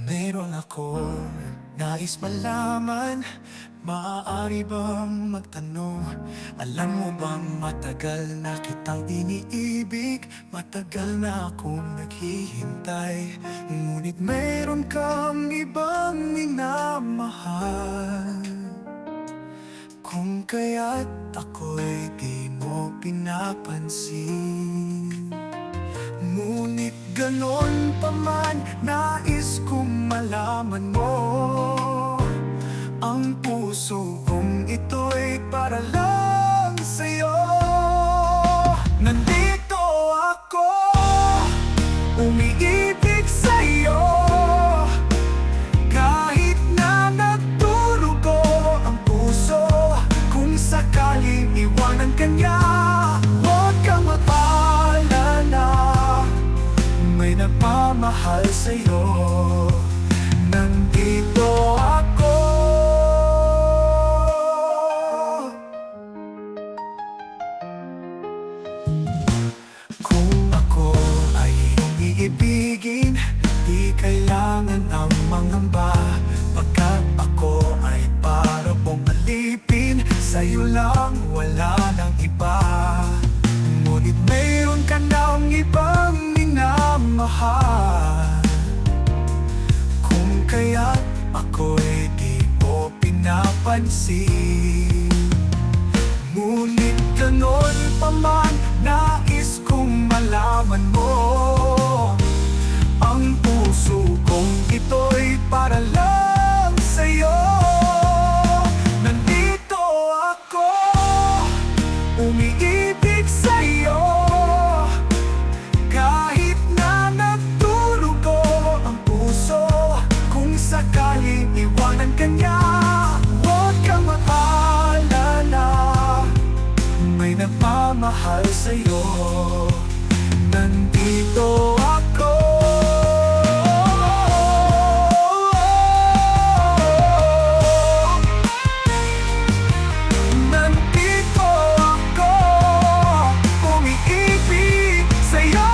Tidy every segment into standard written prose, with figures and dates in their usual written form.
Meron akong nais malaman. Maaari bang magtanong? Alam mo bang matagal na kitang iniibig? Matagal na akong naghihintay, ngunit meron kang ibang minamahal. Kung kaya't ako'y di mo pinapansin, ngunit ganon pa man, nais kong malaman mo. Ang puso kong ito'y para lang sa'yo. Nandito ako, umiibig sa'yo, kahit na nagdurugo ang puso. Kung sakaling iwanan ka niya, huwag kang mag-alala, may nagmamahal sa'yo. Nandito ako. Kung ako ay iyong iibigin, di kailangan ang mangamba. Pagkat ako ay para bumalipin, sa'yo lang, wala nang iba. Ngunit mayroon ka ng ibang minamahal. Kung kaya't ako'y di mo pinapansin, ngunit ganon pa man, nais kong malaman mo. Ang puso kong ito'y para lang sa'yo. Nandito ako, umiibig sa'yo, kahit na nagdurugo ang puso. Kung sakaling iwanan ka niya, huwag kang mag-alala, may nagmamahal sa'yo. Nandito ako. Nandito ako, umiibig sa'yo,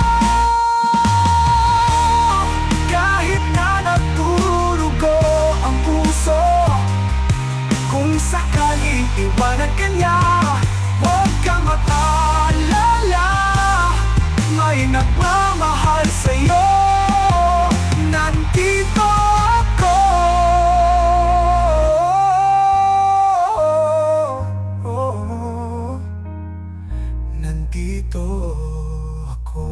kahit na nagdurugo ang puso. Kung sakaling iwanan ka niya, huwag kang mag-alala, may nagmamahal sa'yo. Nandito ako. Nandito ako.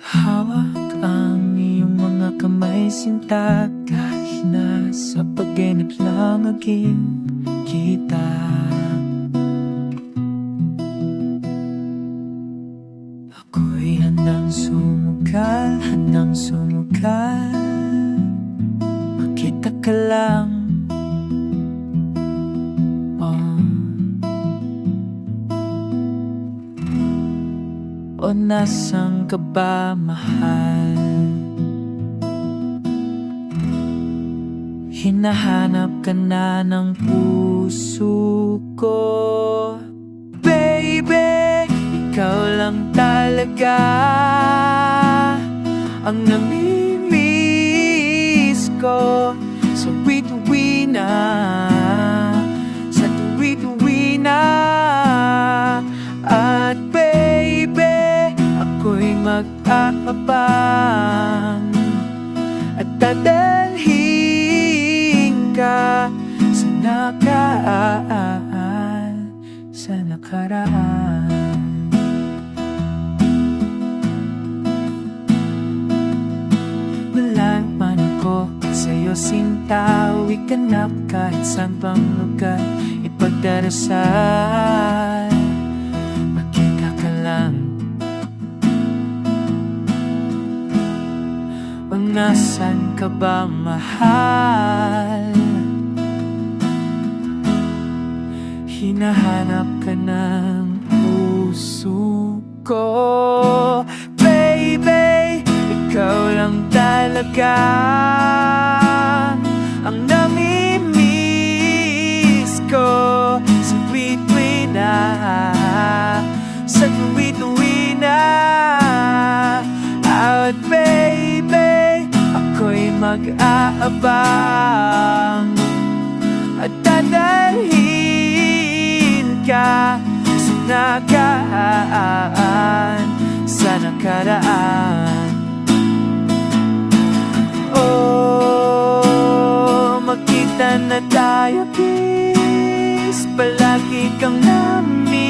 Hawak ang iyong mga kamay, sinta, kahit na sa pagganap lang aging kita. Ako'y handang sumugal, makita ka lang. O nasaan ka ba, mahal? Hinahanap ka na ng puso ko. Baby, ikaw lang talaga ang namimiss ko. Sa tuwi-tuwi na, sa tuwi-tuwi na. At baby, ako'y mag-aabang at dadalhin ka sa nakaraan. Wala man ako sa'yo, sinta, uwi ka na kahit saan pang lugar. Ipagdarasal, makita ka lang. O nasaan ka ba, mahal? Hinahanap ka ng puso ko. Baby, ikaw lang talaga talaga ang namimiss ko sa tuwi-tuwi na, sa tuwi-tuwi na. At baby, ako'y mag-aabang at dadalhin ka sa nakaraan, sa nakaraan. Oh, magkita na tayo, kiss, palagi kang namiss.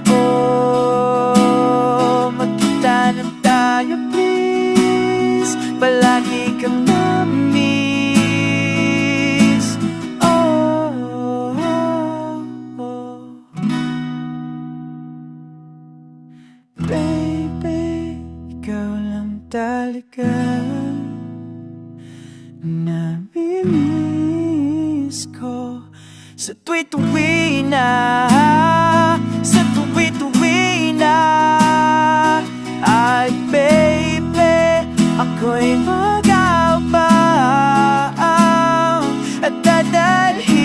Oh, magkita na tayo, please, palagi kang namiss. Baby, ikaw lang talaga namimiss ko sa tuwi-tuwi na, sa tuwi-tuwi na. Ay baby, ako'y mag-aabang at dadalhin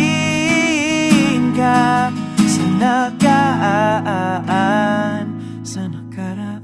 ka sa nakaraan, sa nakaraan.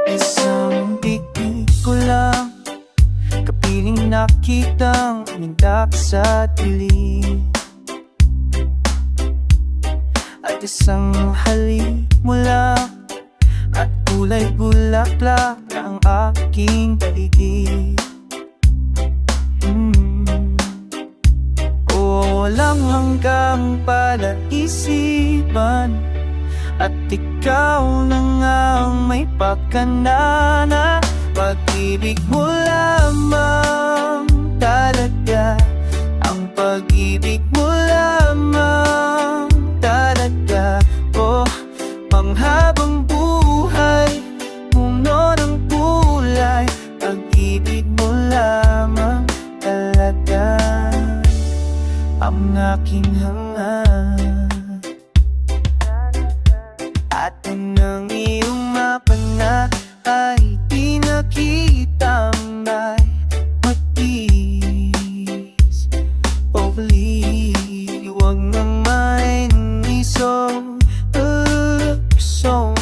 Isang pelikula, kapiling nakitang mindak sa dilim, at isang halik mula at kulay bulaklak ang aking paligid. Walang hanggang palaisipan, at ikaw na nga ang may pakanana. Pag-ibig mo lamang talaga, ang pag-ibig mo lamang talaga. Oh, panghabang buhay, puno ng kulay, pag-ibig mo lamang talaga ang aking hangad. At nang iyong mapana ay di nakita may mag-is. Oh please, huwag naman iso, so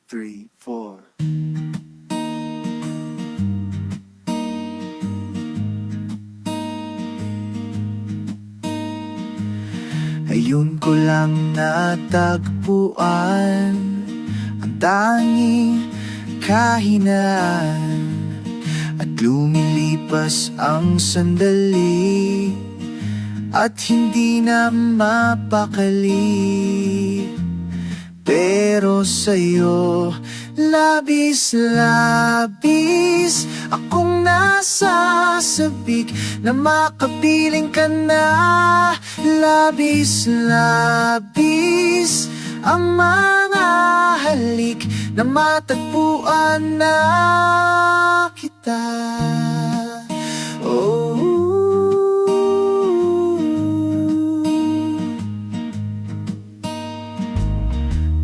3, 4. Ayun ko lang natagpuan ang tanging kahinaan, at lumilipas ang sandali at hindi na mapakali. Pero sa'yo, labis-labis akong nasasabik na makapiling ka na. Labis-labis ang mga halik na matagpuan na kita. Oh,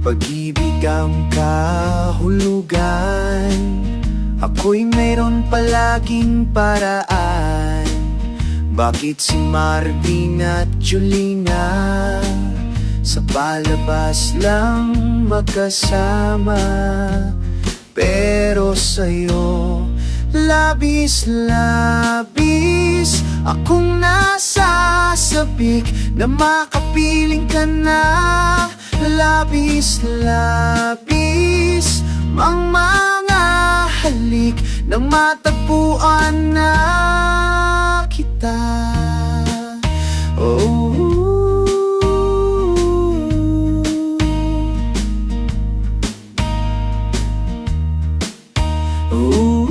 pag-ibig ang kahulugan, ako'y mayroon palaging paraan. Bakit si Marvin at Julina sa palabas lang magkasama? Pero sa'yo, labis-labis akong nasasabik na makapiling ka na. Labis-labis ang mga halik na matagpuan na kita. Oh, oh,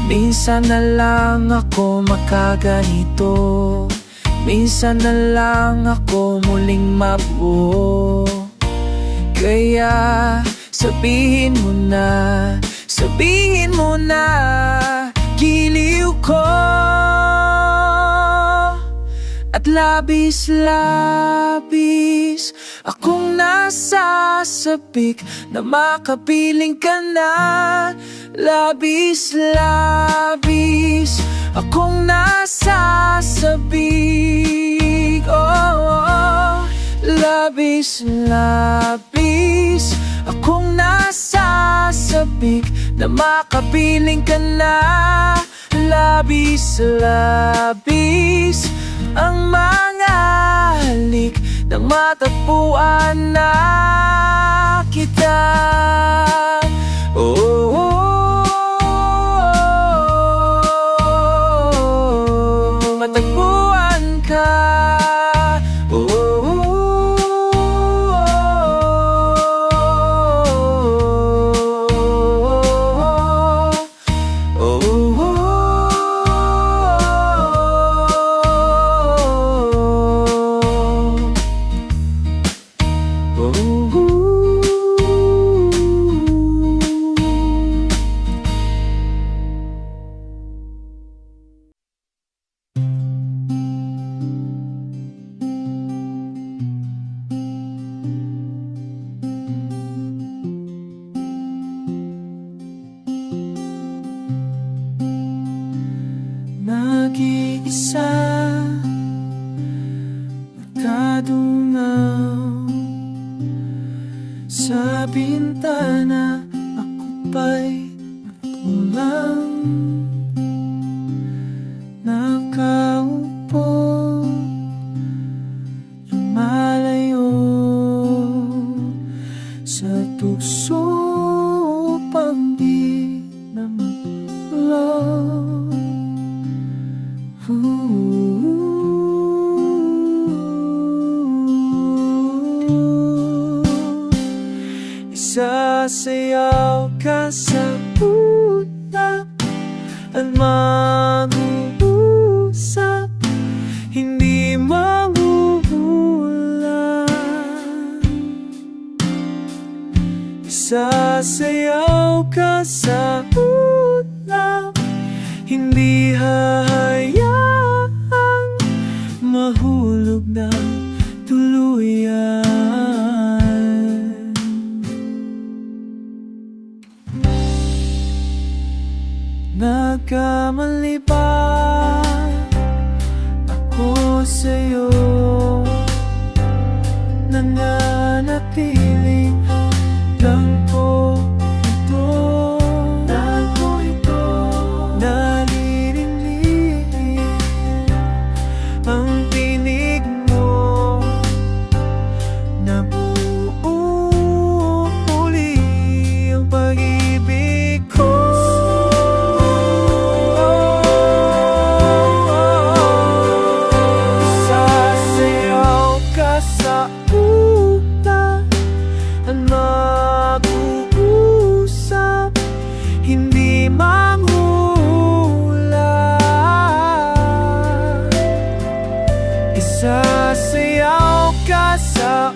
minsan na lang ako makaganito, minsan na lang ako muling mabuo. Kaya sabihin mo na, giliw ko. At labis-labis akong nasasabik na makapiling ka na. Labis-labis akong nasasabik, oh. Labis-labis akong nasasabik na makapiling ka na. Labis-labis ang mga halik ng matagpuan na kita. Oh, matagpuan ka. Nag-iisa, nakadungaw sa bintana, ako pa'y nagkulang. Nakaupo, lumalayo sa tukso upang di na maglaw. Isasayaw ka sa utak at mag-uusap, hindi magugulat. Isasayaw ka sa utak, hindi hahayaang mahulog ng tuluyan. Nagkamali ba ako sa'yo? nananatiling dampo ito, naririnig ang tinig mo, nabuo muli ang pag-ibig ko. Isasayaw ka sa ulan at mag-uusap, hindi manghula. Isasayaw ka sa